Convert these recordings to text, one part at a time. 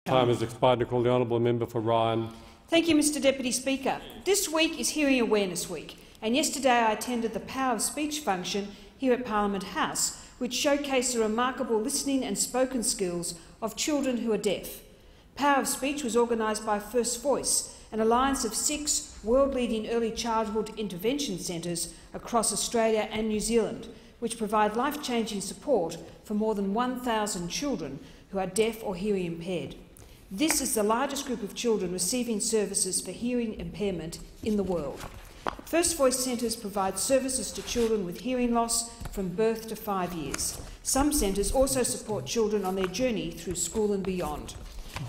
Time has expired. I call the honourable member for Ryan. Thank you, Mr Deputy Speaker. This week is Hearing Awareness Week, and yesterday I attended the Power of Speech function here at Parliament House, which showcased the remarkable listening and spoken skills of children who are deaf. Power of Speech was organised by First Voice, an alliance of 6 world-leading early childhood intervention centres across Australia and New Zealand, which provide life-changing support for more than 1,000 children who are deaf or hearing impaired. This is the largest group of children receiving services for hearing impairment in the world. First Voice centres provide services to children with hearing loss from birth to 5 years. Some centres also support children on their journey through school and beyond.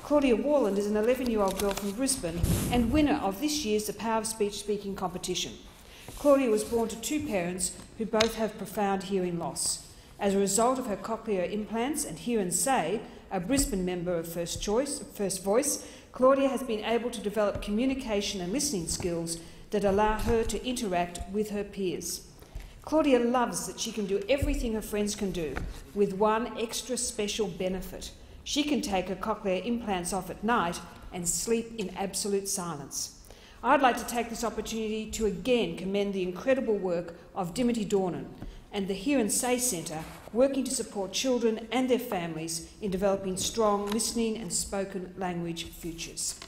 Claudia Warland is an 11-year-old girl from Brisbane and winner of this year's The Power of Speech speaking competition. Claudia was born to 2 parents who both have profound hearing loss. As a result of her cochlear implants and Hear and Say, a Brisbane member of First Voice, Claudia has been able to develop communication and listening skills that allow her to interact with her peers. Claudia loves that she can do everything her friends can do, with one extra special benefit. She can take her cochlear implants off at night and sleep in absolute silence. I'd like to take this opportunity to again commend the incredible work of Dimity Dornan and the Hear and Say Centre, working to support children and their families in developing strong listening and spoken language futures.